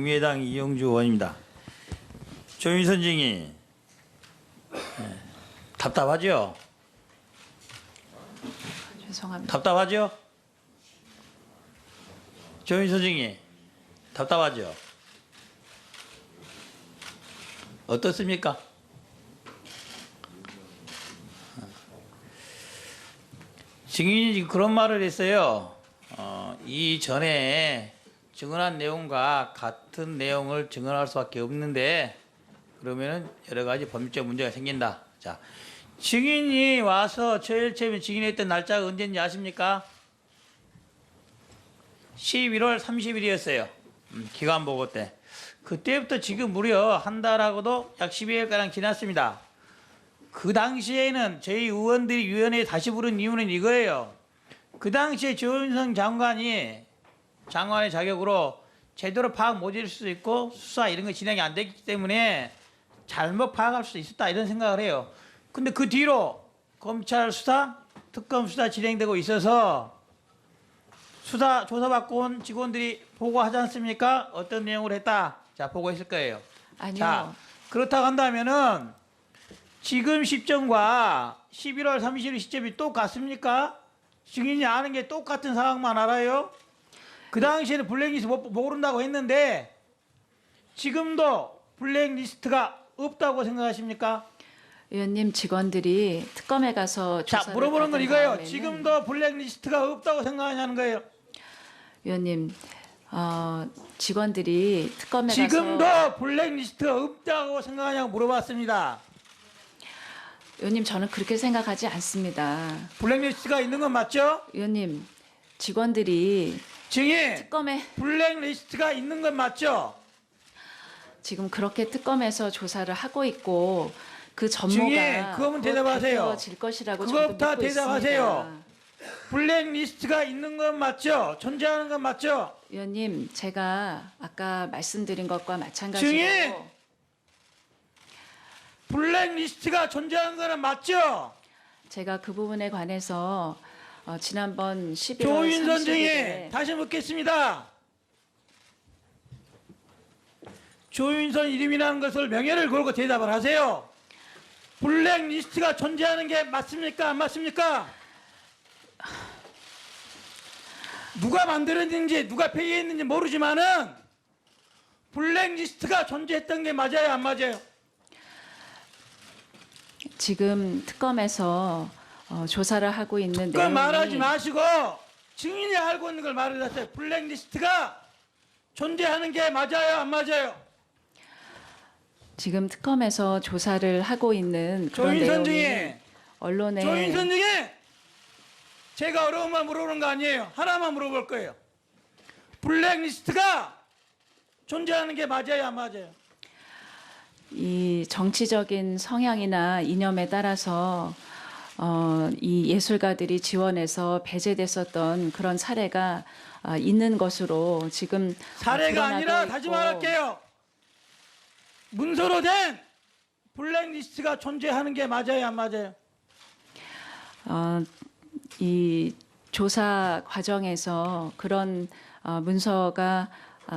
국민의당 이영주 의원입니다. 조윤선 증인 답답하죠? 죄송합니다. 답답하죠? 조윤선 증인 답답하죠? 어떻습니까? 증인이 지금 그런 말을 했어요. 이전에 증언한 내용과 같은 내용을 증언할 수밖에 없는데 그러면은 여러 가지 법률적 문제가 생긴다. 자, 증인이 와서 제일 처음에 증인했던 날짜가 언제인지 아십니까? 11월 30일이었어요. 기관 보고 때. 그때부터 지금 무려 한 달하고도 약 12일가량 지났습니다. 그 당시에는 저희 의원들이 위원회에 다시 부른 이유는 이거예요. 그 당시에 조윤선 장관의 자격으로 제대로 파악 못 해줄 수 있고 수사 이런 거 진행이 안 됐기 때문에 잘못 파악할 수 있었다 이런 생각을 해요. 근데 그 뒤로 검찰 수사, 특검 수사 진행되고 있어서 수사 조사받고 온 직원들이 보고하지 않습니까? 어떤 내용을 했다. 자, 보고했을 거예요. 아니요. 자, 그렇다고 한다면은 지금 시점과 11월 30일 시점이 똑같습니까? 증인이 아는 게 똑같은 상황만 알아요? 그 당시에는 블랙리스트 모른다고 했는데 지금도 블랙리스트가 없다고 생각하십니까? 의원님 직원들이 특검에 가서 자, 조사를 물어보는 건 받은 이거예요. 다음에는- 지금도 블랙리스트가 없다고 생각하냐는 거예요. 의원님 직원들이 특검에 지금도 가서 블랙리스트가 없다고 생각하냐고 물어봤습니다. 의원님 저는 그렇게 생각하지 않습니다. 블랙리스트가 있는 건 맞죠? 의원님 직원들이 증인, 특검에 블랙리스트가 있는 건 맞죠? 지금 그렇게 특검에서 조사를 하고 있고 그 증인, 전모가 그거면 대답하세요. 질 것이라고 그것부터 저도 믿고 대답하세요. 있습니다. 블랙리스트가 있는 건 맞죠? 존재하는 건 맞죠? 의원님 제가 아까 말씀드린 것과 마찬가지로 증인! 블랙리스트가 존재하는 거는 맞죠? 제가 그 부분에 관해서 지난번 11월 조윤선 30일에 증인 다시 묻겠습니다. 조윤선 이름이라는 것을 명예를 걸고 대답을 하세요. 블랙리스트가 존재하는 게 맞습니까? 안 맞습니까? 누가 만들었는지 누가 폐기했는지 모르지만은 블랙리스트가 존재했던 게 맞아요? 안 맞아요? 지금 특검에서 조사를 하고 있는 그걸 말하지 내용이 마시고 증인이 알고 있는 걸 말을 하세요. 블랙리스트가 존재하는 게 맞아요? 안 맞아요? 지금 특검에서 조사를 하고 있는 그런 조윤선 내용이 증인, 언론에 조윤선 증인, 제가 어려운 말 물어보는 거 아니에요. 하나만 물어볼 거예요. 블랙리스트가 존재하는 게 맞아요? 안 맞아요? 이 정치적인 성향이나 이념에 따라서 이 예술가들이 지원해서 배제됐었던 그런 사례가 있는 것으로 지금 사례가 드러나고 아니라 있고, 다시 말할게요. 문서로 된 블랙리스트가 존재하는 게 맞아요? 안 맞아요? 이 조사 과정에서 그런 문서가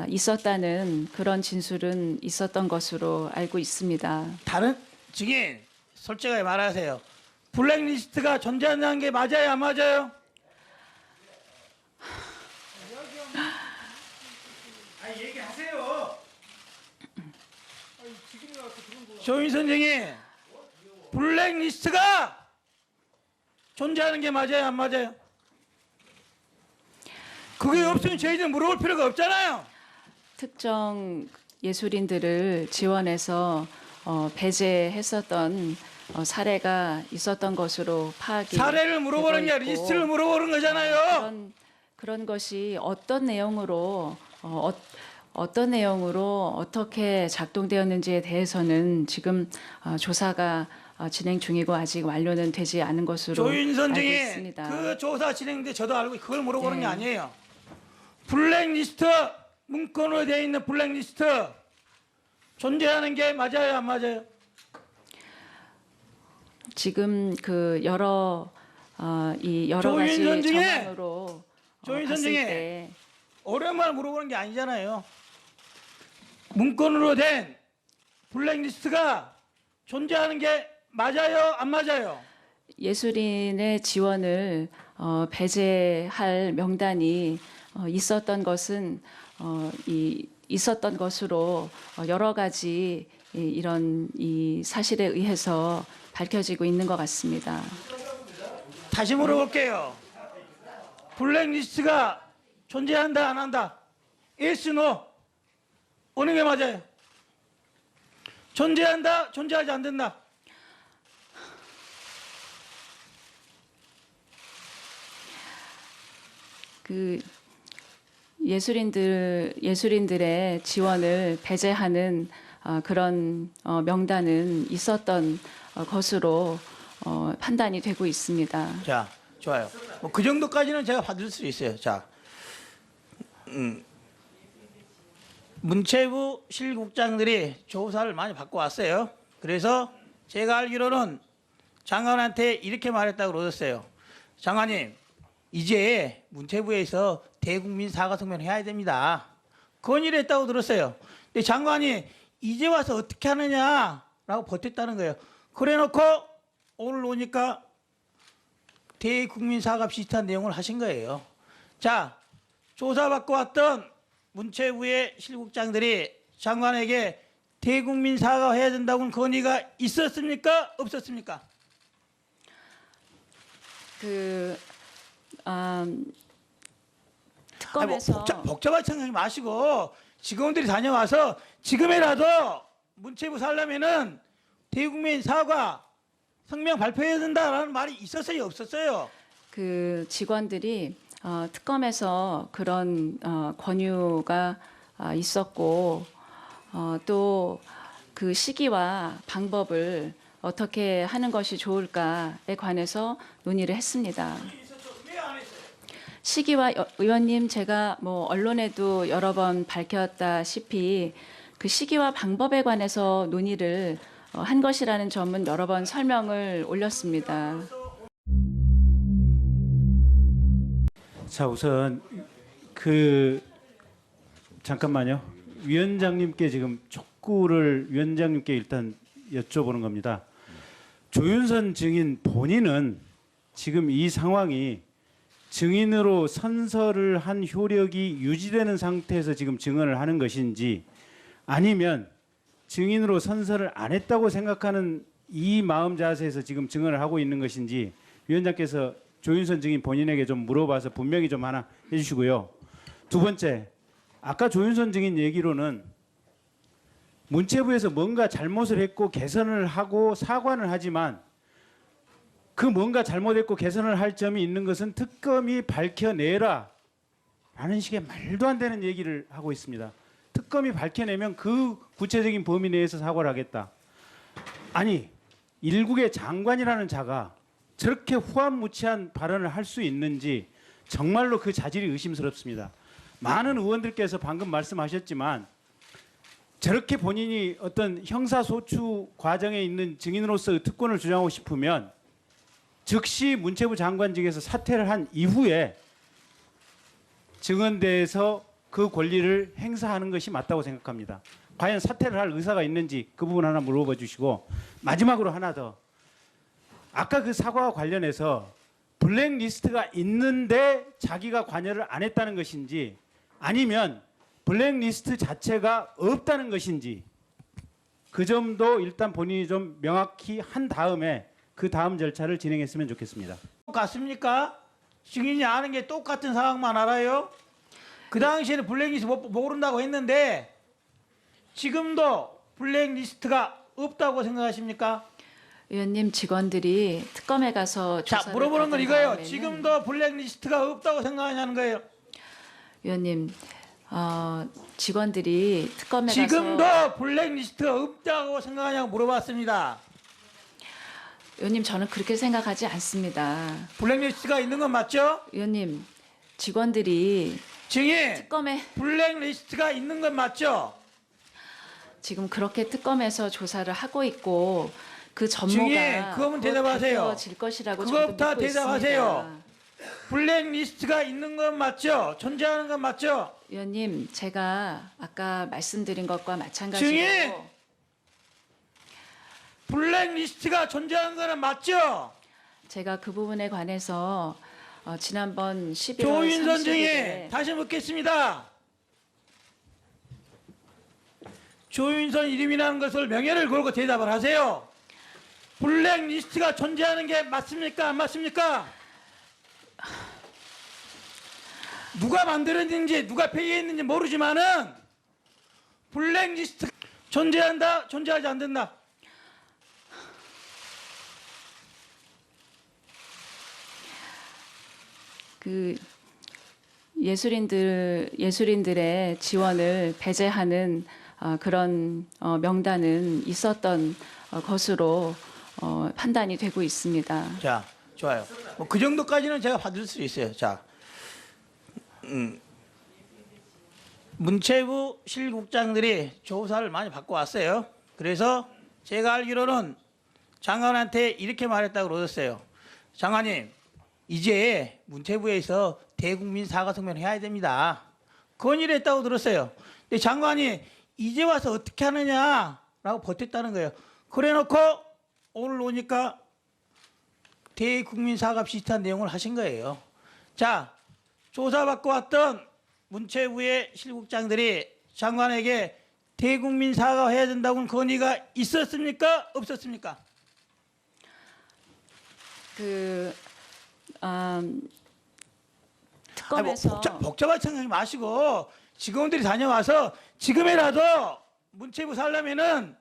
있었다는 그런 진술은 있었던 것으로 알고 있습니다. 다른 증인 솔직하게 말하세요. 블랙리스트가 존재하는 게 맞아요? 안 맞아요? 아니 얘기하세요. 조윤선 증인, 블랙리스트가 존재하는 게 맞아요? 안 맞아요? 그게 없으면 저희들 물어볼 필요가 없잖아요. 특정 예술인들을 지원해서 배제했었던 사례가 있었던 것으로 파악이 사례를 물어보는 게 되고 아니라 있고, 리스트를 물어보는 거잖아요. 그런 것이 어떤 내용으로 어떻게 작동되었는지에 대해서는 지금 조사가 진행 중이고 아직 완료는 되지 않은 것으로 조윤선 알고 증인 있습니다. 그 조사 진행돼 저도 알고 그걸 물어보는 네. 게 아니에요. 블랙리스트 문건으로 되어 있는 블랙리스트 존재하는 게 맞아요? 안 맞아요? 지금 그 여러 가지 조윤선 증인! 정황으로 조윤선 봤을 증인! 때 어려운 말 물어보는 게 아니잖아요. 문건으로 된 블랙리스트가 존재하는 게 맞아요? 안 맞아요? 예술인의 지원을 배제할 명단이 있었던 것은 있었던 것으로 여러 가지 이런 이 사실에 의해서 밝혀지고 있는 것 같습니다. 다시 물어볼게요. 블랙리스트가 존재한다 안 한다? Yes, no. 어느 게 맞아요? 존재한다, 존재하지 않는다. 그 예술인들의 지원을 배제하는 그런 명단은 있었던 것으로 판단이 되고 있습니다. 자, 좋아요. 뭐 그 정도까지는 제가 받을 수 있어요. 자, 문체부 실국장들이 조사를 많이 받고 왔어요. 그래서 제가 알기로는 장관한테 이렇게 말했다고 그러셨어요. 장관님, 이제 문체부에서 대국민 사과 성명을 해야 됩니다. 건의를 했다고 들었어요. 근데 장관이 이제 와서 어떻게 하느냐라고 버텼다는 거예요. 그래 놓고 오늘 오니까 대국민 사과 비슷한 내용을 하신 거예요. 자, 조사받고 왔던 문체부의 실국장들이 장관에게 대국민 사과해야 된다고는 건의가 있었습니까? 없었습니까? 특검에서 복잡하게 생각하지 마시고 직원들이 다녀와서 지금이라도 문체부 살려면은 대국민 사과 성명 발표해야 된다라는 말이 있었어요, 없었어요? 그 직원들이 특검에서 그런 권유가 있었고 또 그 시기와 방법을 어떻게 하는 것이 좋을까에 관해서 논의를 했습니다. 시기와 의원님 제가 뭐 언론에도 여러 번 밝혔다시피 그 시기와 방법에 관해서 논의를 한 것이라는 점은 여러 번 설명을 올렸습니다. 자, 우선 잠깐만요. 위원장님께 지금 촉구를 위원장님께 일단 여쭤보는 겁니다. 조윤선 증인 본인은 지금 이 상황이 증인으로 선서를 한 효력이 유지되는 상태에서 지금 증언을 하는 것인지 아니면 증인으로 선서를 안 했다고 생각하는 이 마음 자세에서 지금 증언을 하고 있는 것인지 위원장께서 조윤선 증인 본인에게 좀 물어봐서 분명히 좀 하나 해주시고요. 두 번째, 아까 조윤선 증인 얘기로는 문체부에서 뭔가 잘못을 했고 개선을 하고 사과는 하지만 그 뭔가 잘못했고 개선을 할 점이 있는 것은 특검이 밝혀내라 라는 식의 말도 안 되는 얘기를 하고 있습니다. 특검이 밝혀내면 그 구체적인 범위 내에서 사과를 하겠다. 아니, 일국의 장관이라는 자가 저렇게 후한무치한 발언을 할 수 있는지 정말로 그 자질이 의심스럽습니다. 많은 의원들께서 방금 말씀하셨지만 저렇게 본인이 어떤 형사소추 과정에 있는 증인으로서의 특권을 주장하고 싶으면 즉시 문체부 장관직에서 사퇴를 한 이후에 증언대에서 그 권리를 행사하는 것이 맞다고 생각합니다. 과연 사퇴를 할 의사가 있는지 그 부분 하나 물어봐 주시고 마지막으로 하나 더. 아까 그 사과와 관련해서 블랙리스트가 있는데 자기가 관여를 안 했다는 것인지 아니면 블랙리스트 자체가 없다는 것인지 그 점도 일단 본인이 좀 명확히 한 다음에 그 다음 절차를 진행했으면 좋겠습니다. 똑같습니까? 증인이 아는 게 똑같은 상황만 알아요? 그 당시에는 블랙리스트 모른다고 했는데 지금도 블랙리스트가 없다고 생각하십니까? 의원님 직원들이 특검에 가서 자, 조사를 물어보는 건 받은 이거예요. 다음에는 지금도 블랙리스트가 없다고 생각하냐는 거예요. 의원님 직원들이 특검에 지금도 가서 블랙리스트가 없다고 생각하냐고 물어봤습니다. 의원님 저는 그렇게 생각하지 않습니다. 블랙리스트가 있는 건 맞죠? 의원님 직원들이 증인, 특검에 블랙리스트가 있는 건 맞죠? 지금 그렇게 특검에서 조사를 하고 있고 그 증인, 전모가 그거면 곧 대답하세요. 밝혀질 것이라고 저도 그것부터 믿고 대답하세요. 있습니다. 블랙리스트가 있는 건 맞죠? 존재하는 건 맞죠? 의원님, 제가 아까 말씀드린 것과 마찬가지로 증인! 블랙리스트가 존재하는 거는 맞죠? 제가 그 부분에 관해서 지난번 11월 조윤선 30일에 증인 다시 묻겠습니다. 조윤선 이름이라는 것을 명예를 걸고 대답을 하세요. 블랙리스트가 존재하는 게 맞습니까? 안 맞습니까? 누가 만들었는지 누가 폐기했는지 모르지만은 블랙리스트 존재한다, 존재하지 않는다. 그 예술인들의 지원을 배제하는 그런 명단은 있었던 것으로 판단이 되고 있습니다. 자, 좋아요. 뭐 그 정도까지는 제가 받을 수 있어요. 자, 문체부 실국장들이 조사를 많이 받고 왔어요. 그래서 제가 알기로는 장관한테 이렇게 말했다고 그러셨어요. 장관님, 이제 문체부에서 대국민 사과 성명을 해야 됩니다. 건의를 했다고 들었어요. 근데 장관이 이제 와서 어떻게 하느냐라고 버텼다는 거예요. 그래 놓고 오늘 오니까 대국민 사과 비슷한 내용을 하신 거예요. 자, 조사받고 왔던 문체부의 실국장들이 장관에게 대국민 사과해야 된다고는 건의가 있었습니까? 없었습니까? 특검에서 복잡한 생각하지 마시고 직원들이 다녀와서 지금이라도 문체부 살려면은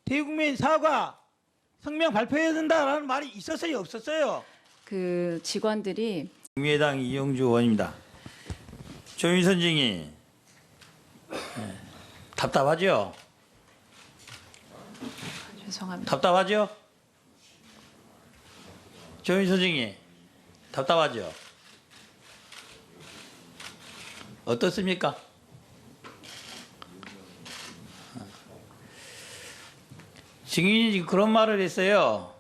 대국민 사과 성명 발표해야 된다라는 말이 있었어요, 없었어요? 그 직원들이 국민의당 이영주 의원입니다. 조윤선 증인 답답하죠? 죄송합니다. 답답하죠? 조윤선 증인 답답하죠? 어떻습니까? 증인이 지금 그런 말을 했어요.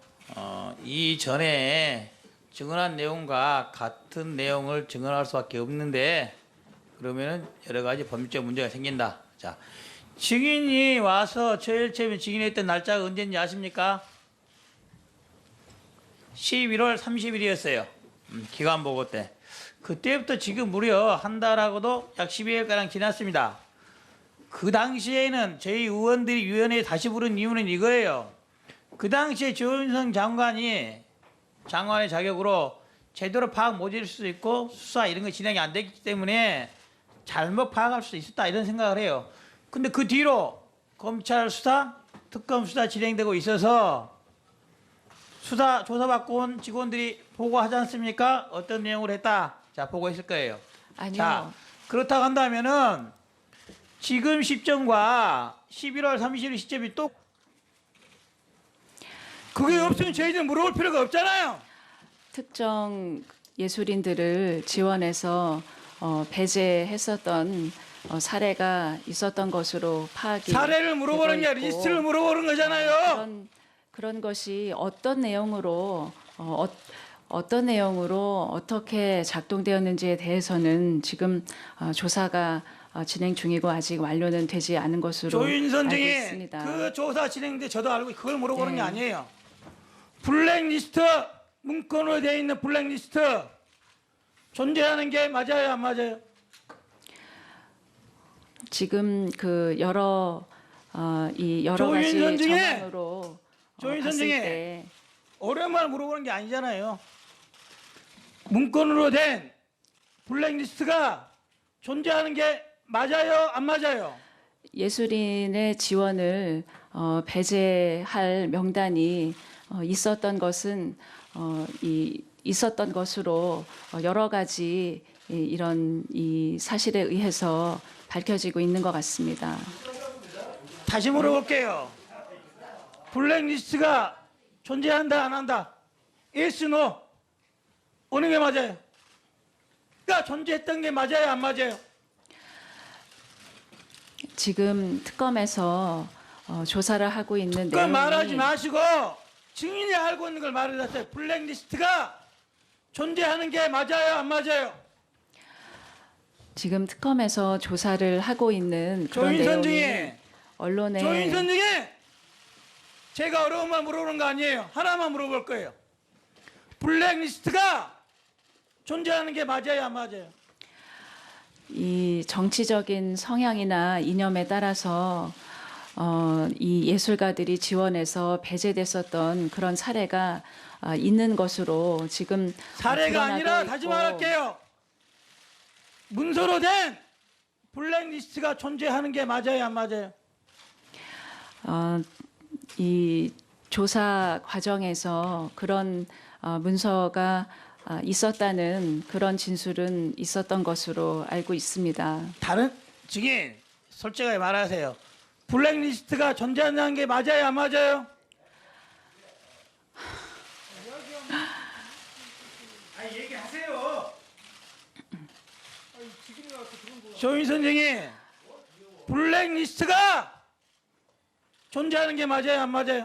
이전에 증언한 내용과 같은 내용을 증언할 수밖에 없는데 그러면은 여러 가지 법률적 문제가 생긴다. 자, 증인이 와서 제일 처음에 증인했던 날짜가 언제인지 아십니까? 11월 30일이었어요. 기관 보고 때. 그때부터 지금 무려 한 달하고도 약 12일가량 지났습니다. 그 당시에는 저희 의원들이 위원회에 다시 부른 이유는 이거예요. 그 당시에 조윤선 장관이 장관의 자격으로 제대로 파악 못 해줄 수도 있고 수사 이런 거 진행이 안 됐기 때문에 잘못 파악할 수도 있었다 이런 생각을 해요. 근데 그 뒤로 검찰 수사, 특검 수사 진행되고 있어서 수사 조사받고 온 직원들이 보고하지 않습니까? 어떤 내용을 했다. 자, 보고했을 거예요. 아니요. 자, 그렇다고 한다면은 지금 시점과 11월 30일 시점이 또 그게 없으면 저희들 물어볼 필요가 없잖아요. 특정 예술인들을 지원해서 배제했었던 사례가 있었던 것으로 파악이 사례를 물어보는 게 되고 아니라 있고, 리스트를 물어보는 거잖아요. 그런 것이 어떤 내용으로 어떻게 작동되었는지에 대해서는 지금 조사가 진행 중이고 아직 완료는 되지 않은 것으로 조윤선 알고 증인 있습니다. 그 조사 진행돼 저도 알고 그걸 물어보는 게 네. 아니에요. 블랙리스트 문건으로 되어 있는 블랙리스트 존재하는 게 맞아요, 안 맞아요? 지금 그 여러 가지 조윤선 증인! 정황으로 조윤선 봤을 증인! 때 어려운 말 물어보는 게 아니잖아요. 문건으로 된 블랙리스트가 존재하는 게 맞아요, 안 맞아요? 예술인의 지원을 배제할 명단이 있었던 것은 있었던 것으로 여러 가지 이런 이 사실에 의해서 밝혀지고 있는 것 같습니다. 다시 물어볼게요. 블랙리스트가 존재한다, 안 한다? yes, no. 어느 게 맞아요? 그러니까 존재했던 게 맞아요, 안 맞아요? 지금 특검에서 조사를 하고 있는 그 내용이 말하지 마시고 증인이 알고 있는 걸 말해주세요. 블랙리스트가 존재하는 게 맞아요, 안 맞아요? 지금 특검에서 조사를 하고 있는 그런 조인선 내용이 중에 언론에 조인선 중에 제가 어려운 말 물어보는 거 아니에요. 하나만 물어볼 거예요. 블랙리스트가 존재하는 게 맞아요, 안 맞아요? 이 정치적인 성향이나 이념에 따라서 이 예술가들이 지원해서 배제됐었던 그런 사례가 있는 것으로 지금 사례가 드러나고 아니라 다시 있고, 말할게요. 문서로 된 블랙리스트가 존재하는 게 맞아요, 안 맞아요? 이 조사 과정에서 그런 문서가 있었다는 그런 진술은 있었던 것으로 알고 있습니다. 다른 증인 솔직하게 말하세요. 블랙리스트가 존재하는 게 맞아요, 안 맞아요? 아니 얘기하세요. 조인선 증인 블랙리스트가 존재하는 게 맞아요, 안 맞아요?